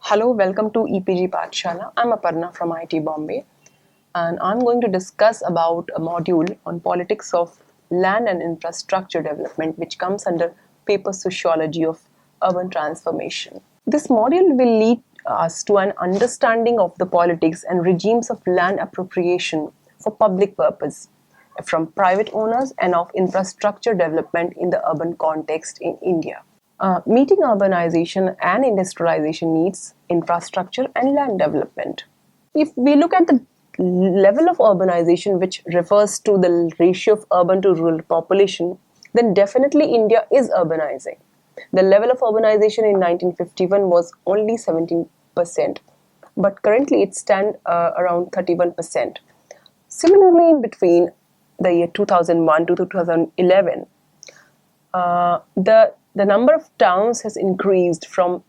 Hello, welcome to EPG Pathshala. I'm Aparna from IT Bombay, and I'm going to discuss about a module on politics of land and infrastructure development, which comes under paper Sociology of urban transformation. This module will lead us to an understanding of the politics and regimes of land appropriation for public purpose from private owners and of infrastructure development in the urban context in India. Meeting urbanization and industrialization needs, infrastructure and land development. If we look at the level of urbanization, which refers to the ratio of urban to rural population, then definitely India is urbanizing. The level of urbanization in 1951 was only 17%, but currently it stands around 31%. Similarly, in between the year 2001 to 2011, the number of towns has increased from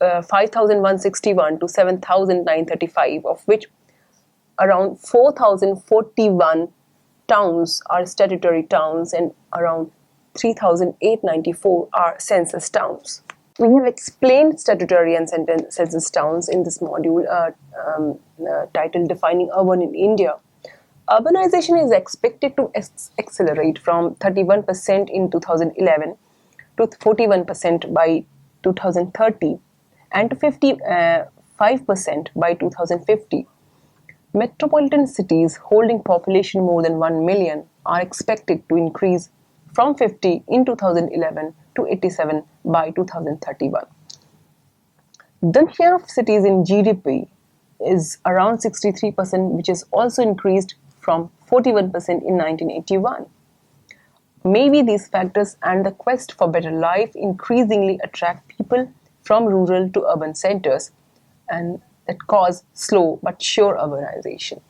5,161 to 7,935, of which around 4,041 towns are statutory towns and around 3,894 are census towns. We have explained statutory and census towns in this module titled Defining Urban in India. Urbanization is expected to accelerate from 31% in 2011 to 41% by 2030 and to 55% by 2050. Metropolitan cities holding population more than 1 million are expected to increase from 50 in 2011 to 87 by 2031. The share of cities in GDP is around 63%, which is also increased from 41% in 1981. Maybe these factors and the quest for better life increasingly attract people from rural to urban centers and that cause slow but sure urbanization.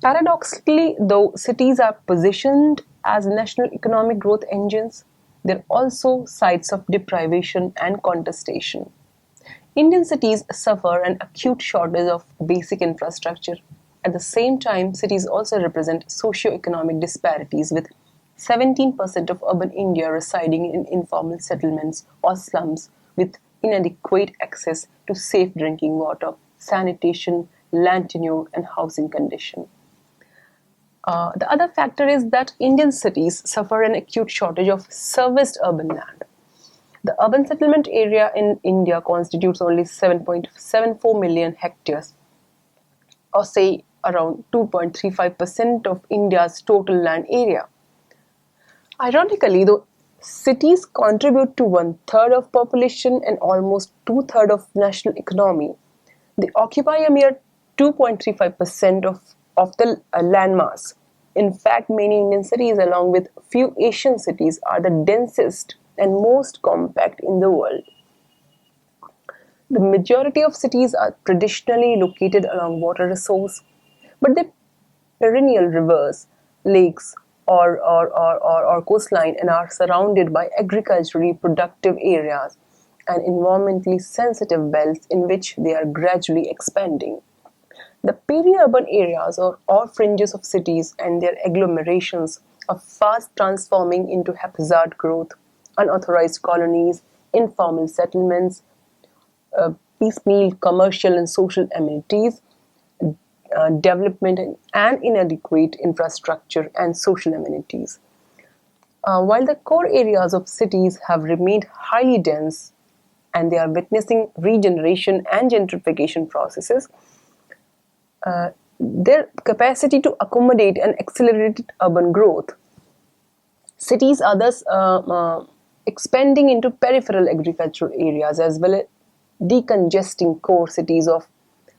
Paradoxically, though cities are positioned as national economic growth engines, they're also sites of deprivation and contestation. Indian cities suffer an acute shortage of basic infrastructure. At the same time, cities also represent socio-economic disparities, with 17% of urban India residing in informal settlements or slums with inadequate access to safe drinking water, sanitation, land tenure, and housing condition. The other factor is that Indian cities suffer an acute shortage of serviced urban land. The urban settlement area in India constitutes only 7.74 million hectares, or say around 2.35% of India's total land area. Ironically, though, cities contribute to 1/3 of population and almost 2/3 of national economy, they occupy a mere 2.35% of the landmass. In fact, many Indian cities, along with few Asian cities, are the densest and most compact in the world. The majority of cities are traditionally located along water resource, but the perennial rivers, lakes, or coastline and are surrounded by agriculturally productive areas and environmentally sensitive belts in which they are gradually expanding. The peri-urban areas or fringes of cities and their agglomerations are fast transforming into haphazard growth, unauthorized colonies, informal settlements, piecemeal commercial and social amenities, development and inadequate infrastructure and social amenities. While the core areas of cities have remained highly dense and they are witnessing regeneration and gentrification processes, their capacity to accommodate an accelerated urban growth. Cities are thus expanding into peripheral agricultural areas as well as decongesting core cities of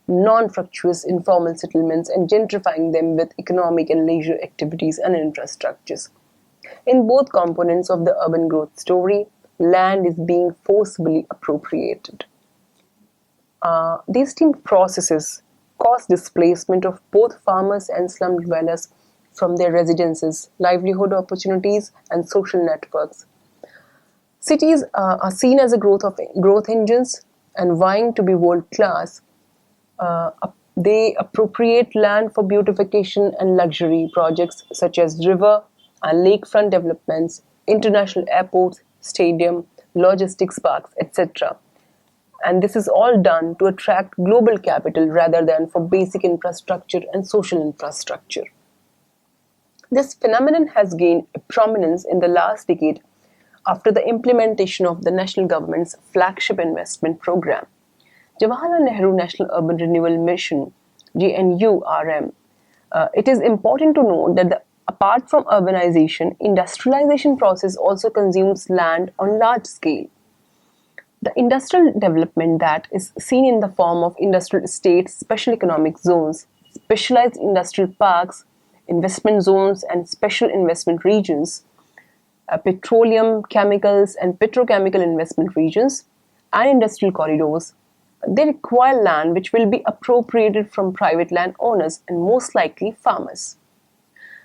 non-fructuous informal settlements and gentrifying them with economic and leisure activities and infrastructures. In both components of the urban growth story, land is being forcibly appropriated. These two processes cause displacement of both farmers and slum dwellers from their residences, livelihood opportunities, and social networks. Cities are seen as a growth engines and vying to be world-class. They appropriate land for beautification and luxury projects such as river and lakefront developments, international airports, stadium, logistics parks, etc. And this is all done to attract global capital rather than for basic infrastructure and social infrastructure. This phenomenon has gained prominence in the last decade after the implementation of the national government's flagship investment program, Jawaharlal Nehru National Urban Renewal Mission (JNURM). It is important to note that apart from urbanization, industrialization process also consumes land on large scale. The industrial development that is seen in the form of industrial estates, special economic zones, specialized industrial parks, investment zones, and special investment regions, petroleum, chemicals, and petrochemical investment regions, and industrial corridors, they require land which will be appropriated from private landowners and most likely farmers.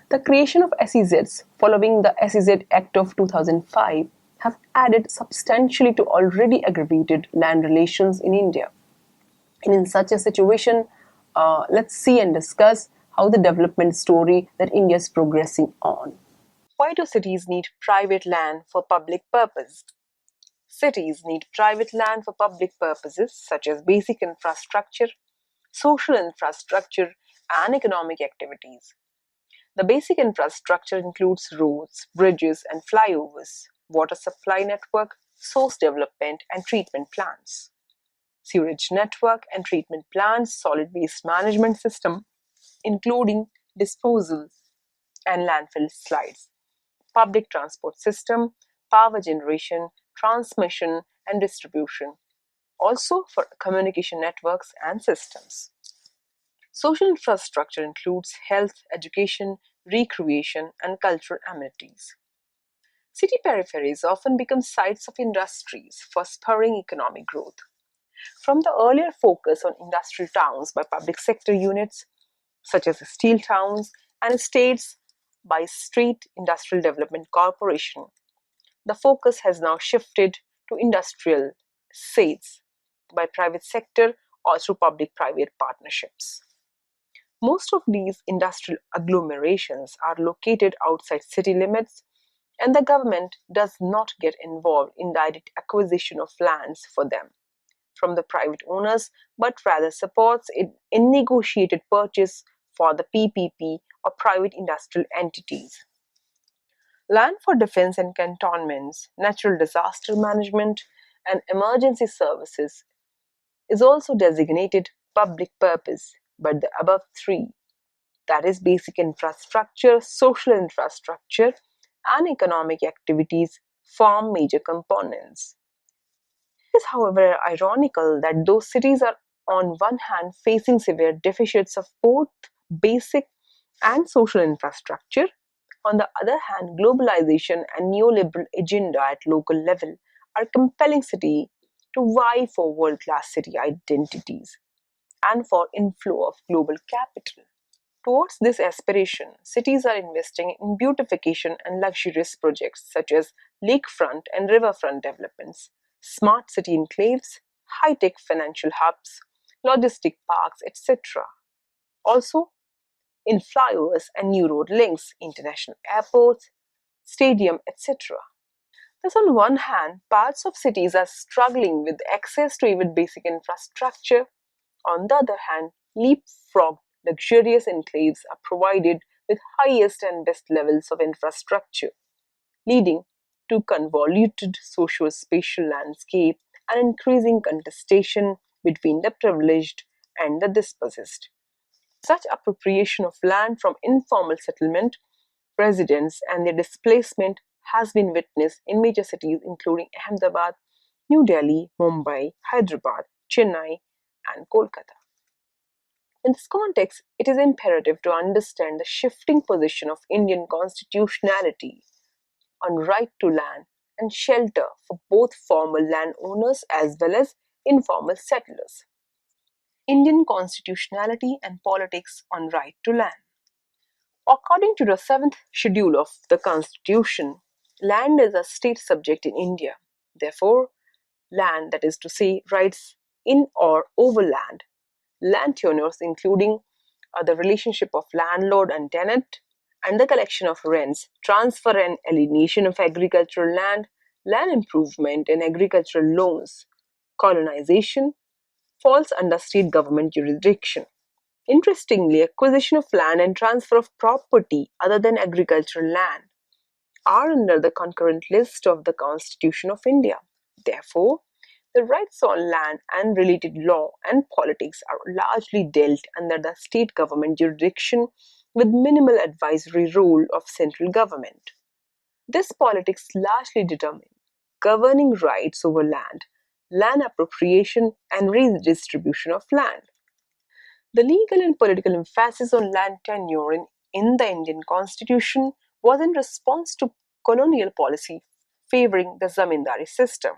The creation of SEZs following the SEZ Act of 2005 have added substantially to already aggravated land relations in India. And in such a situation, let's see and discuss how the development story that India is progressing on. Why do cities need private land for public purpose? Cities need private land for public purposes such as basic infrastructure, social infrastructure, and economic activities. The basic infrastructure includes roads, bridges, and flyovers, water supply network, source development, and treatment plants, sewage network and treatment plants, solid waste management system, including disposal and landfill slides, public transport system, power generation, transmission, and distribution, also for communication networks and systems. Social infrastructure includes health, education, recreation, and cultural amenities. City peripheries often become sites of industries for spurring economic growth. From the earlier focus on industrial towns by public sector units, such as steel towns, and estates by State Industrial Development Corporation, the focus has now shifted to industrial estates by private sector or through public-private partnerships. Most of these industrial agglomerations are located outside city limits, and the government does not get involved in direct acquisition of lands for them from the private owners, but rather supports it in negotiated purchase for the PPP or private industrial entities. Land for defense and cantonments, natural disaster management, and emergency services is also designated public purpose, but the above three, that is, basic infrastructure, social infrastructure, and economic activities, form major components. It is, however, ironical that those cities are on one hand facing severe deficits of both basic and social infrastructure, on the other hand, globalization and neoliberal agenda at local level are compelling city to vie for world-class city identities and for inflow of global capital. Towards this aspiration, cities are investing in beautification and luxurious projects such as lakefront and riverfront developments, smart city enclaves, high-tech financial hubs, logistic parks, etc. Also, in flyovers and new road links, international airports, stadium, etc. Thus, on one hand, parts of cities are struggling with access to even basic infrastructure. On the other hand, leapfrog luxurious enclaves are provided with highest and best levels of infrastructure, leading to convoluted socio-spatial landscape and increasing contestation between the privileged and the dispossessed. Such appropriation of land from informal settlement residents and their displacement has been witnessed in major cities including Ahmedabad, New Delhi, Mumbai, Hyderabad, Chennai, and Kolkata. In this context, it is imperative to understand the shifting position of Indian constitutionality on right to land and shelter for both formal landowners as well as informal settlers. Indian constitutionality and politics on right to land. According to the 7th schedule of the Constitution, land is a state subject in India. Therefore, land, that is to say, rights in or over land tenures including the relationship of landlord and tenant, and the collection of rents, transfer and alienation of agricultural land, land improvement and agricultural loans, Colonization falls under state government jurisdiction. Interestingly, acquisition of land and transfer of property other than agricultural land are under the concurrent list of the Constitution of India. Therefore, the rights on land and related law and politics are largely dealt under the state government jurisdiction with minimal advisory role of central government. This politics largely determine governing rights over land, land appropriation and redistribution of land. The legal and political emphasis on land tenure in the Indian constitution was in response to colonial policy favoring the zamindari system.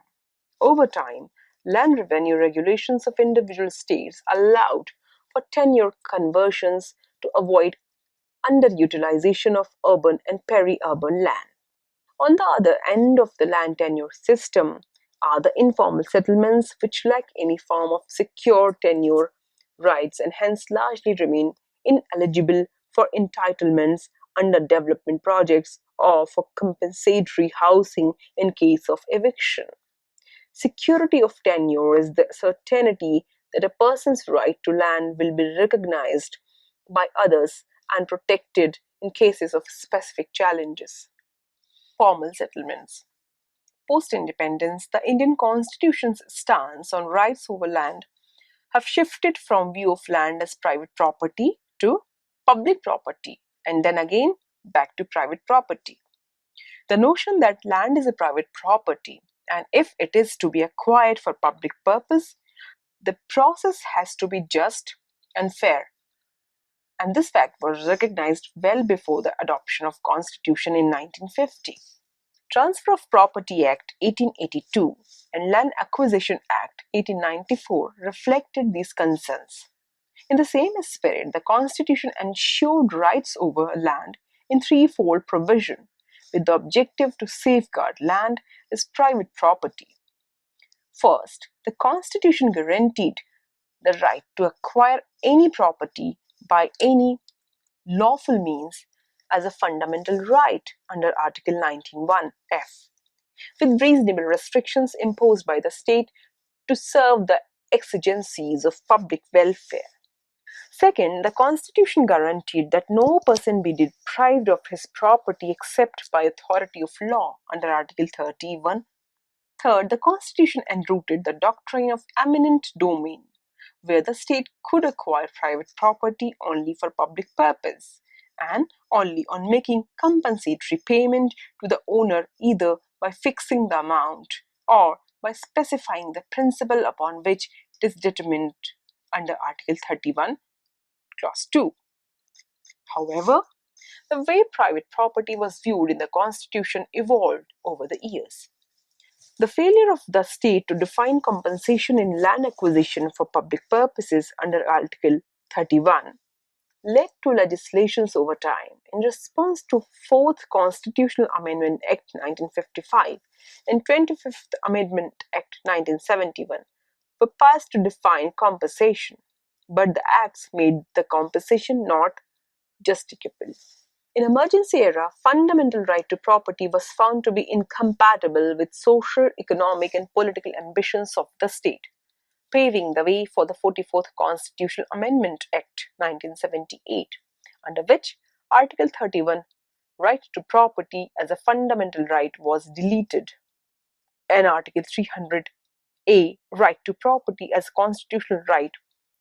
Over time, land revenue regulations of individual states allowed for tenure conversions to avoid underutilization of urban and peri-urban land. On the other end of the land tenure system are the informal settlements, which lack any form of secure tenure rights and hence largely remain ineligible for entitlements under development projects or for compensatory housing in case of eviction. Security of tenure is the certainty that a person's right to land will be recognized by others and protected in cases of specific challenges. Formal settlements. Post independence, the Indian Constitution's stance on rights over land have shifted from view of land as private property to public property and then again back to private property. The notion that land is a private property and if it is to be acquired for public purpose, the process has to be just and fair. And this fact was recognized well before the adoption of Constitution in 1950. Transfer of Property Act 1882 and Land Acquisition Act 1894 reflected these concerns. In the same spirit, the Constitution ensured rights over land in threefold provision, with the objective to safeguard land as private property. First, the Constitution guaranteed the right to acquire any property by any lawful means as a fundamental right under Article 19(1)(f), with reasonable restrictions imposed by the state to serve the exigencies of public welfare. Second, the Constitution guaranteed that no person be deprived of his property except by authority of law under Article 31. Third, the Constitution enrooted the doctrine of eminent domain, where the state could acquire private property only for public purpose and only on making compensatory payment to the owner either by fixing the amount or by specifying the principle upon which it is determined under Article 31, Clause 2. However, the way private property was viewed in the Constitution evolved over the years. The failure of the state to define compensation in land acquisition for public purposes under Article 31 led to legislations over time. In response to 4th Constitutional Amendment Act 1955 and 25th Amendment Act 1971 were passed to define compensation, but the acts made the compensation not justiciable. In emergency era, fundamental right to property was found to be incompatible with social, economic and political ambitions of the state, paving the way for the 44th Constitutional Amendment Act 1978, under which Article 31, right to property as a fundamental right, was deleted, and Article 300A, right to property as a constitutional right,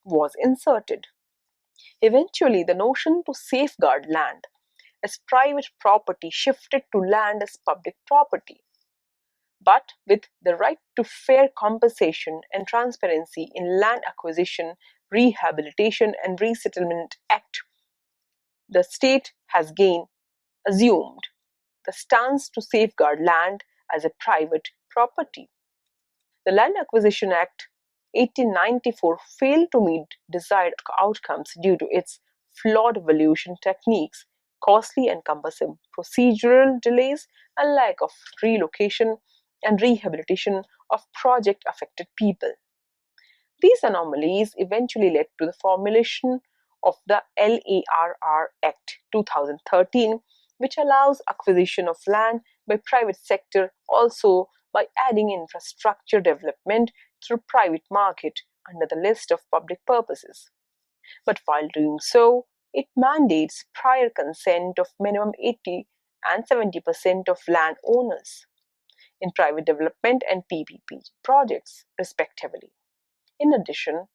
was inserted. Eventually, the notion to safeguard land as private property shifted to land as public property. But with the right to fair compensation and transparency in Land Acquisition, Rehabilitation and Resettlement Act, the state has again assumed the stance to safeguard land as a private property. The Land Acquisition Act 1894 failed to meet desired outcomes due to its flawed valuation techniques, costly and cumbersome procedural delays, and lack of relocation and rehabilitation of project affected people. These anomalies eventually led to the formulation of the LARR Act 2013, which allows acquisition of land by private sector, also by adding infrastructure development through private market under the list of public purposes. But while doing so, it mandates prior consent of minimum 80 and 70% of landowners in private development and PPP projects, respectively. In addition,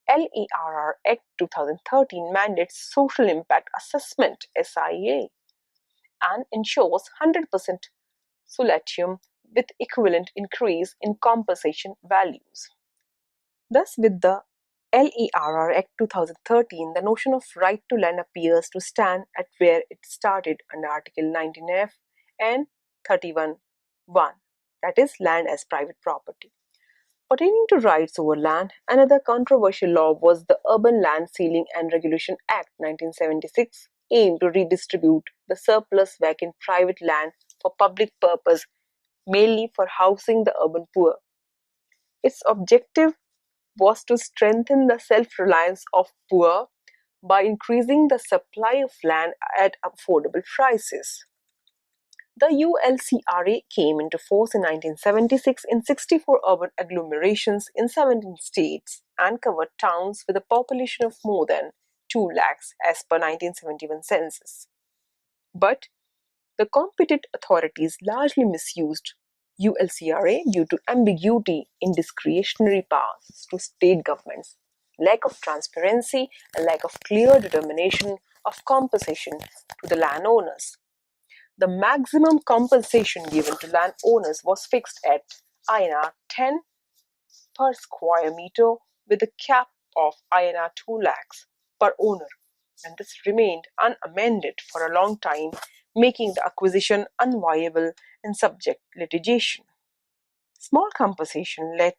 LERR Act 2013 mandates social impact assessment SIA and ensures 100% solatium with equivalent increase in compensation values. Thus, with the LERR Act 2013, the notion of right to land appears to stand at where it started under Article 19F and 31(1), that is, land as private property. Pertaining to rights over land, another controversial law was the Urban Land Ceiling and Regulation Act 1976, aimed to redistribute the surplus vacant private land for public purpose, mainly for housing the urban poor. Its objective was to strengthen the self-reliance of poor by increasing the supply of land at affordable prices. The ULCRA came into force in 1976 in 64 urban agglomerations in 17 states and covered towns with a population of more than 2 lakhs as per 1971 census. But the competent authorities largely misused ULCRA due to ambiguity in discretionary powers to state governments, lack of transparency, and lack of clear determination of compensation to the landowners. The maximum compensation given to landowners was fixed at INR 10 per square meter with a cap of INR 2 lakhs per owner, and this remained unamended for a long time, making the acquisition unviable and subject litigation. Small compensation led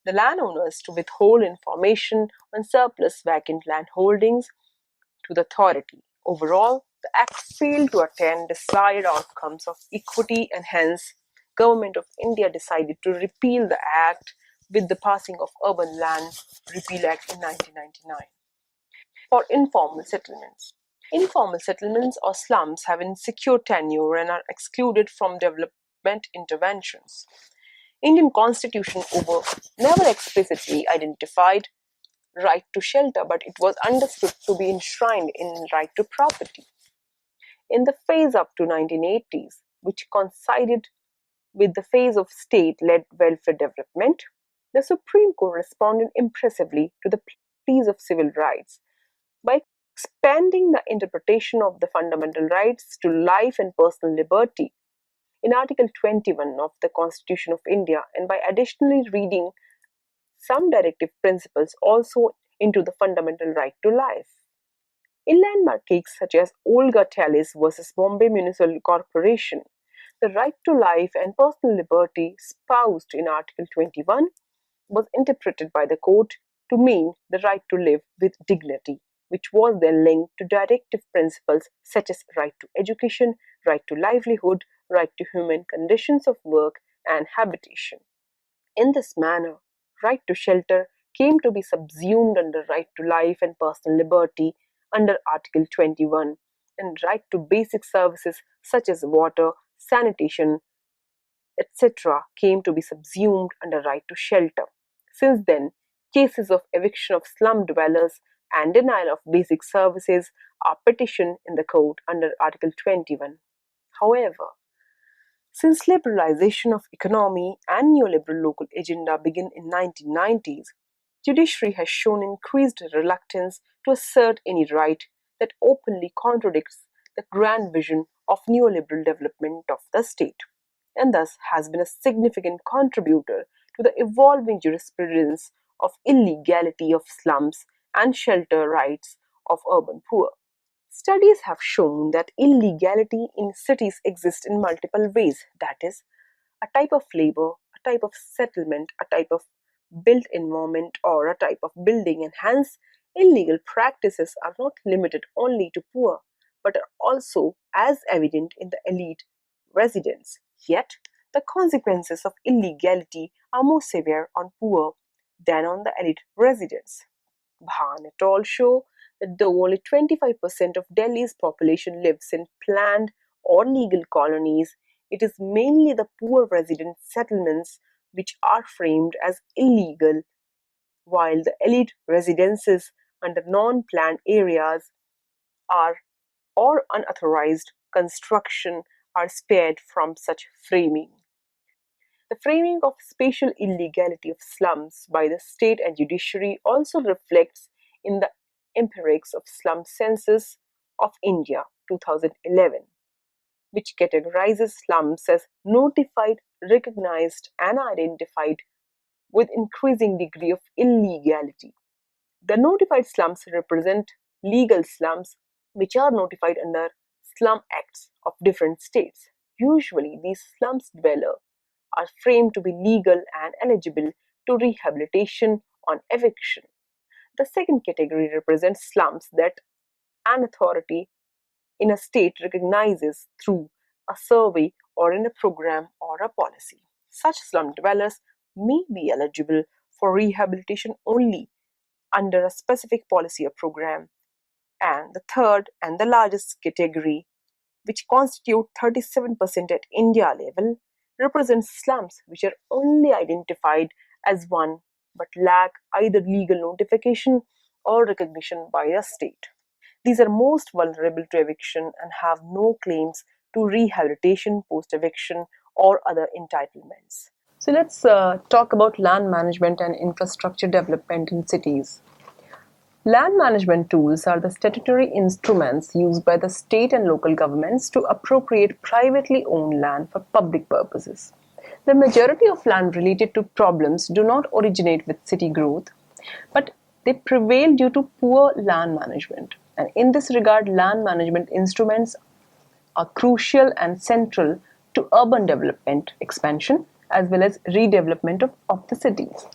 the landowners to withhold information on surplus vacant land holdings to the authority. Overall, the Act failed to attain desired outcomes of equity, and hence Government of India decided to repeal the Act with the passing of Urban Land Repeal Act in 1999. For informal settlements. Informal settlements or slums have insecure tenure and are excluded from development interventions. Indian Constitution never explicitly identified right to shelter, but it was understood to be enshrined in right to property. In the phase up to 1980s, which coincided with the phase of state-led welfare development, the Supreme Court responded impressively to the pleas of civil rights by expanding the interpretation of the fundamental rights to life and personal liberty in Article 21 of the Constitution of India, and by additionally reading some directive principles also into the fundamental right to life. In landmark cases such as Olga Tallis versus Bombay Municipal Corporation, the right to life and personal liberty espoused in Article 21 was interpreted by the court to mean the right to live with dignity, which was then linked to directive principles such as right to education, right to livelihood, right to human conditions of work and habitation. In this manner, right to shelter came to be subsumed under right to life and personal liberty under Article 21, and right to basic services such as water, sanitation, etc. came to be subsumed under right to shelter. Since then, cases of eviction of slum dwellers and denial of basic services are petitioned in the court under Article 21. However, since liberalization of economy and neoliberal local agenda began in 1990s, judiciary has shown increased reluctance to assert any right that openly contradicts the grand vision of neoliberal development of the state, and thus has been a significant contributor to the evolving jurisprudence of illegality of slums and shelter rights of urban poor. Studies have shown that illegality in cities exists in multiple ways, that is, a type of labor, a type of settlement, a type of built environment, or a type of building, and hence illegal practices are not limited only to poor, but are also as evident in the elite residents. Yet, the consequences of illegality are more severe on poor than on the elite residents. Bhan et al. Show that though only 25% of Delhi's population lives in planned or legal colonies, it is mainly the poor resident settlements which are framed as illegal, while the elite residences under non-planned areas are or unauthorized construction are spared from such framing. The framing of spatial illegality of slums by the state and judiciary also reflects in the empirics of slum census of India 2011, which categorizes slums as notified, recognized, and identified with increasing degree of illegality. The notified slums represent legal slums which are notified under slum acts of different states. Usually, these slums dwellers are framed to be legal and eligible to rehabilitation on eviction. The second category represents slums that an authority in a state recognizes through a survey or in a program or a policy. Such slum dwellers may be eligible for rehabilitation only under a specific policy or program. And the third and the largest category, which constitute 37% at India level, represents slums which are only identified as one but lack either legal notification or recognition by the state. These are most vulnerable to eviction and have no claims to rehabilitation post eviction or other entitlements. So let's talk about land management and infrastructure development in cities. Land management tools are the statutory instruments used by the state and local governments to appropriate privately owned land for public purposes. The majority of land related to problems do not originate with city growth, but they prevail due to poor land management. And in this regard, land management instruments are crucial and central to urban development expansion as well as redevelopment of the cities.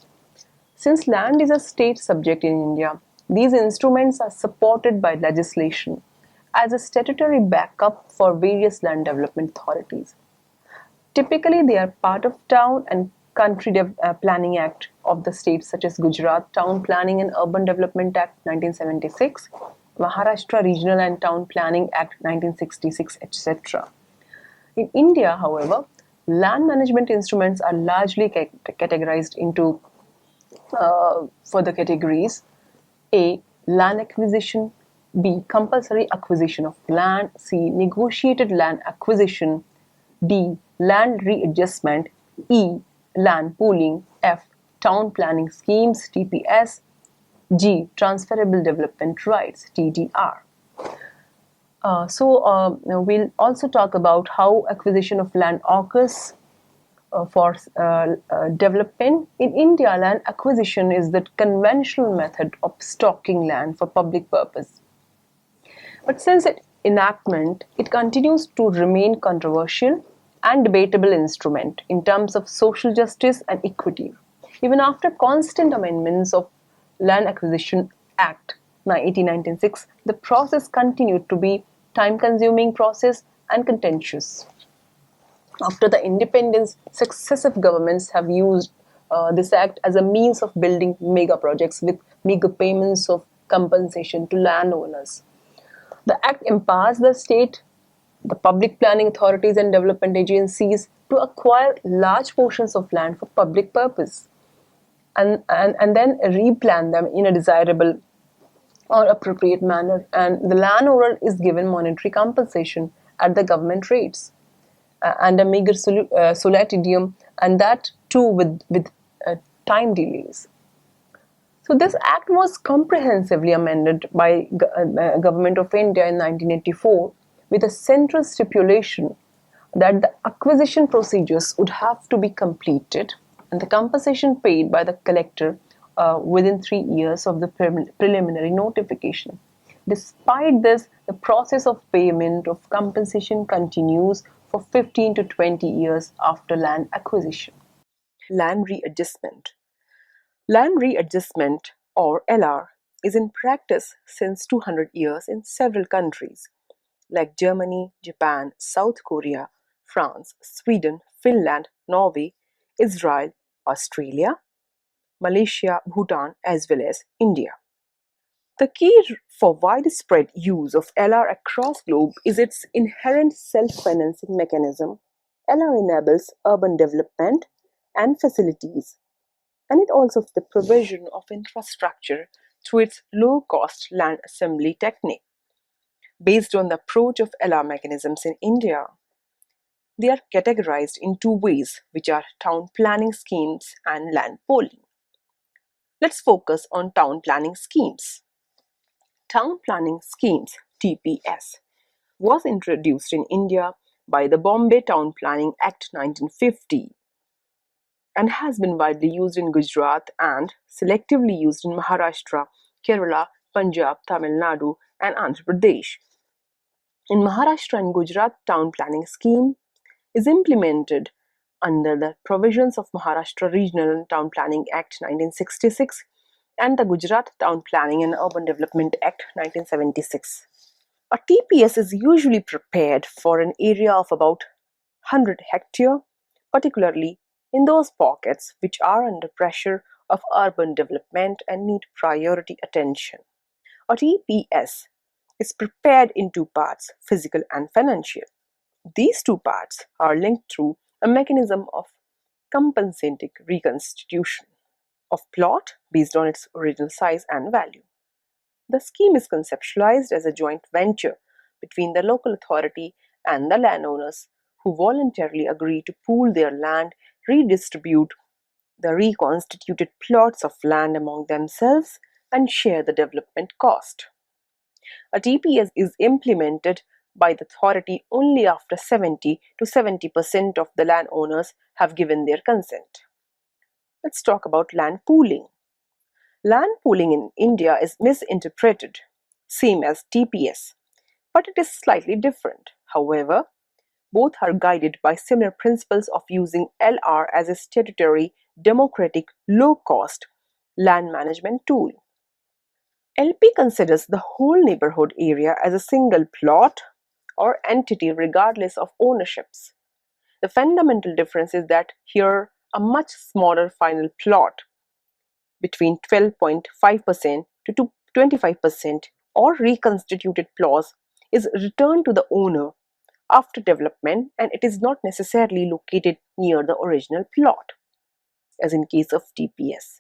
Since land is a state subject in India, these instruments are supported by legislation as a statutory backup for various land development authorities. Typically, they are part of Town and Country Planning Act of the states such as Gujarat Town Planning and Urban Development Act 1976, Maharashtra Regional and Town Planning Act 1966, etc. In India, however, land management instruments are largely categorized into further categories: A. Land acquisition. B. Compulsory acquisition of land. C. Negotiated land acquisition. D. Land readjustment. E. Land pooling. F. Town planning schemes (TPS). G. Transferable development rights (TDR). We'll also talk about how acquisition of land occurs for development. In India, land acquisition is the conventional method of stocking land for public purpose. But since its enactment, it continues to remain controversial and debatable instrument in terms of social justice and equity. Even after constant amendments of Land Acquisition Act 1896, the process continued to be time-consuming process and contentious. After the independence, successive governments have used this act as a means of building mega projects with mega payments of compensation to landowners. The act empowers the state, the public planning authorities and development agencies to acquire large portions of land for public purpose and then replan them in a desirable or appropriate manner, and the landowner is given monetary compensation at the government rates and a meager solatidium, and that too with time delays. So this act was comprehensively amended by Government of India in 1984 with a central stipulation that the acquisition procedures would have to be completed and the compensation paid by the collector within 3 years of the preliminary notification. Despite this, the process of payment of compensation continues for 15 to 20 years after land acquisition. Land readjustment. Land readjustment, or LR, is in practice since 200 years in several countries like Germany, Japan, South Korea, France, Sweden, Finland, Norway, Israel, Australia, Malaysia, Bhutan, as well as India. The key for widespread use of LR across globe is its inherent self-financing mechanism LR enables urban development and facilities, and it also the provision of infrastructure through its low-cost land assembly technique. Based on the approach of LR mechanisms in India, they are categorized in two ways, which are town planning schemes and land pooling. Let's focus on town planning schemes. Town planning schemes (TPS) was introduced in India by the Bombay Town Planning Act 1950 and has been widely used in Gujarat and selectively used in Maharashtra, Kerala, Punjab, Tamil Nadu, and Andhra Pradesh. In Maharashtra and Gujarat, town planning scheme is implemented under the provisions of Maharashtra Regional Town Planning Act 1966 and the Gujarat Town Planning and Urban Development Act 1976. A TPS is usually prepared for an area of about 100 hectares, particularly in those pockets which are under pressure of urban development and need priority attention. A TPS is prepared in two parts, physical and financial. These two parts are linked through a mechanism of compensating reconstitution of plot based on its original size and value. The scheme is conceptualized as a joint venture between the local authority and the landowners who voluntarily agree to pool their land, redistribute the reconstituted plots of land among themselves, and share the development cost. A TPS is implemented by the authority only after 70 to 70% of the landowners have given their consent. Let's talk about land pooling. Land pooling in India is misinterpreted, same as TPS, but it is slightly different. However, both are guided by similar principles of using LR as a statutory, democratic, low-cost land management tool. LP considers the whole neighborhood area as a single plot or entity regardless of ownerships. The fundamental difference is that here a much smaller final plot between 12.5% to 25% or reconstituted plots is returned to the owner after development, and it is not necessarily located near the original plot, as in case of TPS.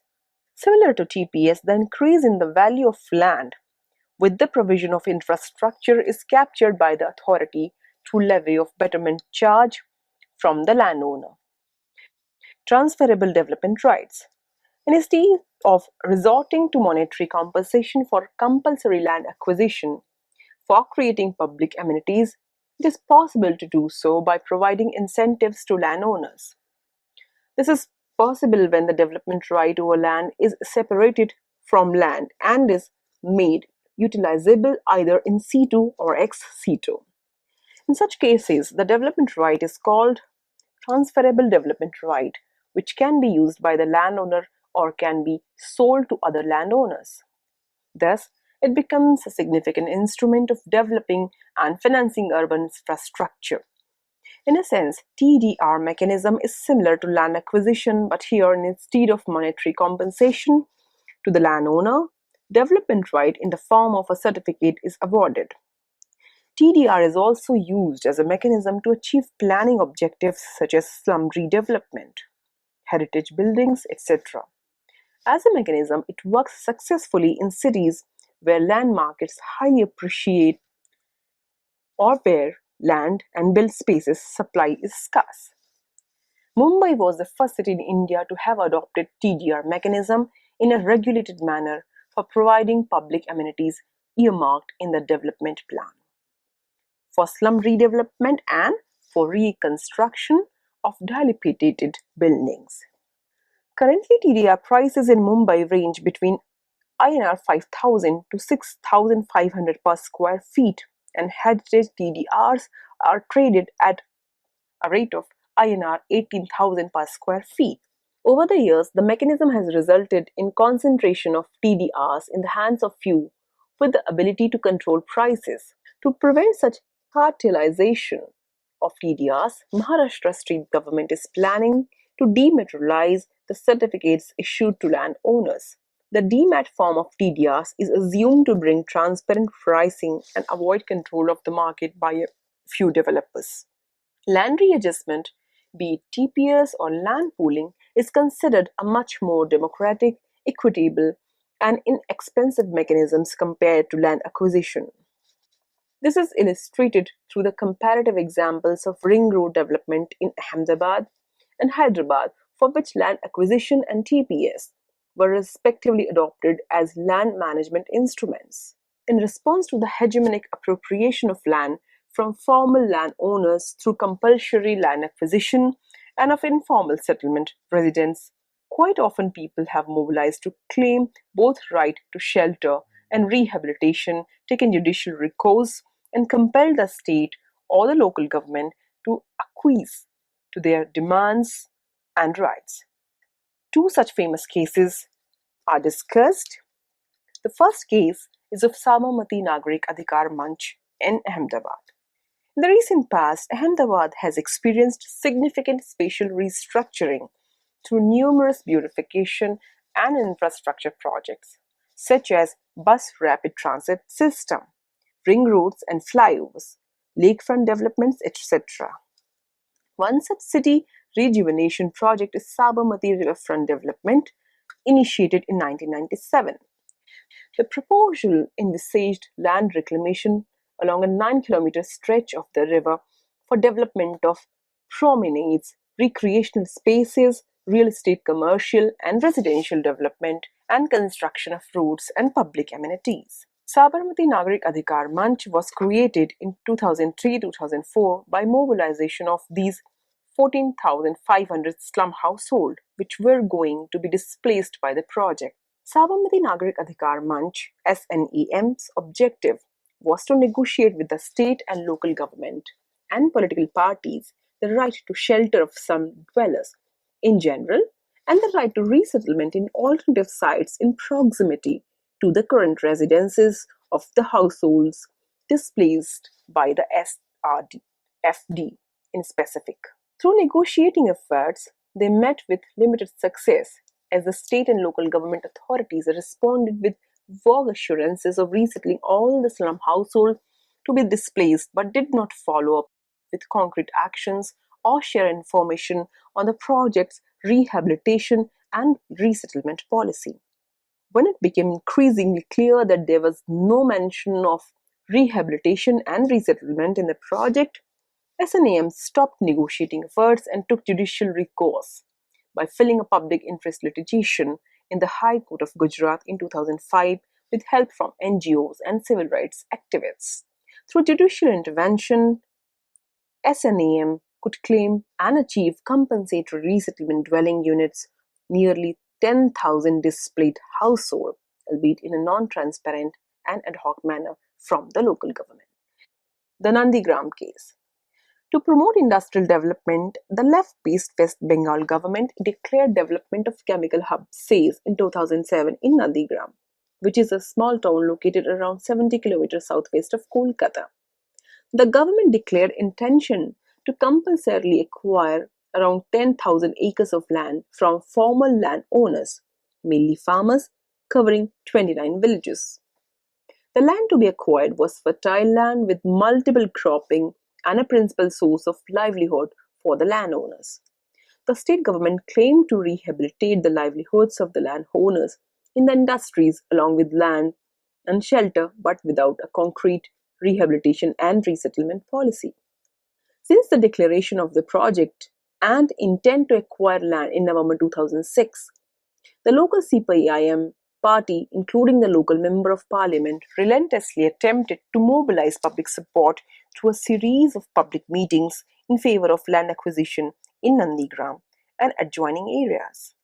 Similar to TPS, the increase in the value of land with the provision of infrastructure is captured by the authority through levy of betterment charge from the landowner. Transferable development rights. Instead of resorting to monetary compensation for compulsory land acquisition for creating public amenities, it is possible to do so by providing incentives to landowners. This is possible when the development right over land is separated from land and is made utilizable either in situ or ex situ. In such cases, the development right is called transferable development right, which can be used by the landowner or can be sold to other landowners. Thus, it becomes a significant instrument of developing and financing urban infrastructure. In a sense, TDR mechanism is similar to land acquisition, but here instead of monetary compensation to the landowner, development right in the form of a certificate is awarded. TDR is also used as a mechanism to achieve planning objectives such as slum redevelopment, heritage buildings, etc. As a mechanism, it works successfully in cities where land markets highly appreciate or where land and built spaces supply is scarce. Mumbai was the first city in India to have adopted TDR mechanism in a regulated manner for providing public amenities earmarked in the development plan, for slum redevelopment and for reconstruction of dilapidated buildings. Currently, TDR prices in Mumbai range between INR 5,000 to 6,500 per square feet, and heritage TDRs are traded at a rate of INR 18,000 per square feet. Over the years, the mechanism has resulted in concentration of TDRs in the hands of few with the ability to control prices. To prevent such cartelization of TDRs, Maharashtra state government is planning to dematerialize the certificates issued to landowners. The demat form of TDRs is assumed to bring transparent pricing and avoid control of the market by a few developers. Land readjustment be it TPS or land pooling, is considered a much more democratic, equitable, and inexpensive mechanisms compared to land acquisition. This is illustrated through the comparative examples of ring road development in Ahmedabad and Hyderabad, for which land acquisition and TPS were respectively adopted as land management instruments. In response to the hegemonic appropriation of land from formal landowners through compulsory land acquisition and of informal settlement residents, quite often people have mobilized to claim both right to shelter and rehabilitation, taken judicial recourse, and compelled the state or the local government to acquiesce to their demands and rights. Two such famous cases are discussed. The first case is of Sabarmati Nagarik Adhikar Manch in Ahmedabad. In the recent past, Ahmedabad has experienced significant spatial restructuring through numerous beautification and infrastructure projects, such as bus rapid transit system, ring roads and flyovers, lakefront developments, etc. One such city rejuvenation project is Sabarmati Riverfront Development, initiated in 1997. The proposal envisaged land reclamation along a 9-kilometer stretch of the river for development of promenades, recreational spaces, real estate commercial and residential development, and construction of roads and public amenities. Sabarmati Nagarik Adhikar Manch was created in 2003-2004 by mobilization of these 14,500 slum households which were going to be displaced by the project. Sabarmati Nagarik Adhikar Manch (SNEM's) objective was to negotiate with the state and local government and political parties the right to shelter of slum dwellers in general and the right to resettlement in alternative sites in proximity to the current residences of the households displaced by the FD in specific. Through negotiating efforts, they met with limited success as the state and local government authorities responded with vague assurances of resettling all the slum households to be displaced but did not follow up with concrete actions or share information on the project's rehabilitation and resettlement policy. When it became increasingly clear that there was no mention of rehabilitation and resettlement in the project, SNAM stopped negotiating efforts and took judicial recourse by filing a public interest litigation in the High Court of Gujarat in 2005 with help from NGOs and civil rights activists. Through judicial intervention, SNAM could claim and achieve compensatory resettlement dwelling units nearly 10,000 displaced households, albeit in a non-transparent and ad hoc manner from the local government. The Nandigram case. To promote industrial development, the left-based West Bengal government declared development of chemical hub SAYS in 2007 in Nandigram, which is a small town located around 70 kilometers southwest of Kolkata. The government declared intention to compulsorily acquire around 10,000 acres of land from formal landowners, mainly farmers, covering 29 villages. The land to be acquired was fertile land with multiple cropping and a principal source of livelihood for the landowners. The state government claimed to rehabilitate the livelihoods of the landowners in the industries along with land and shelter, but without a concrete rehabilitation and resettlement policy. Since the declaration of the project and intent to acquire land in November 2006, the local CPIM party, including the local member of parliament, relentlessly attempted to mobilize public support through a series of public meetings in favor of land acquisition in Nandigram and adjoining areas.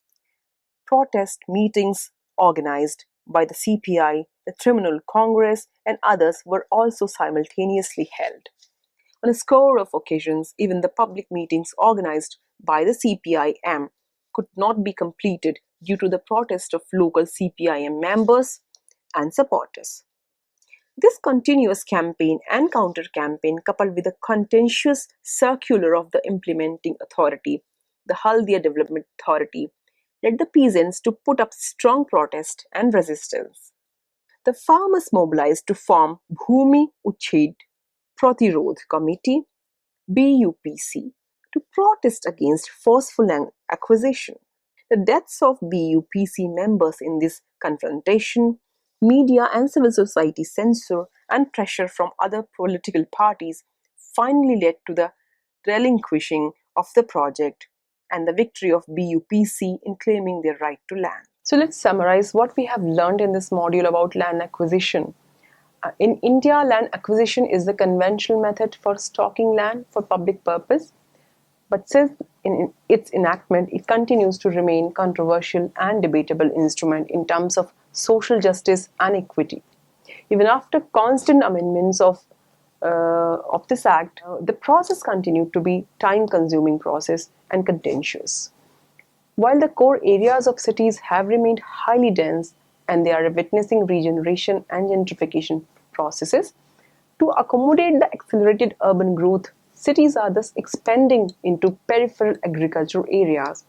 Protest meetings organized by the CPI, the Trinamool Congress, and others were also simultaneously held. On a score of occasions, even the public meetings organized by the CPIM could not be completed due to the protest of local CPIM members and supporters. This continuous campaign and counter-campaign, coupled with a contentious circular of the implementing authority, the Haldia Development Authority, led the peasants to put up strong protest and resistance. The farmers mobilized to form Bhumi Uchhed Pratirodh Committee (BUPC) to protest against forceful land acquisition. The deaths of BUPC members in this confrontation, media and civil society censure, and pressure from other political parties finally led to the relinquishing of the project and the victory of BUPC in claiming their right to land. So let's summarize what we have learned in this module about land acquisition. In India, land acquisition is the conventional method for stocking land for public purpose, but since in its enactment, it continues to remain controversial and debatable instrument in terms of social justice and equity. Even after constant amendments of this act, the process continued to be time-consuming process and contentious. While the core areas of cities have remained highly dense and they are witnessing regeneration and gentrification processes, to accommodate the accelerated urban growth, cities are thus expanding into peripheral agricultural areas,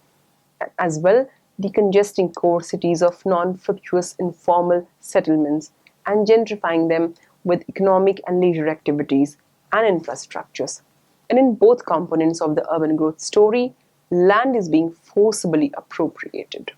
as well decongesting core cities of non-fructuous informal settlements and gentrifying them with economic and leisure activities and infrastructures. And in both components of the urban growth story, land is being forcibly appropriated.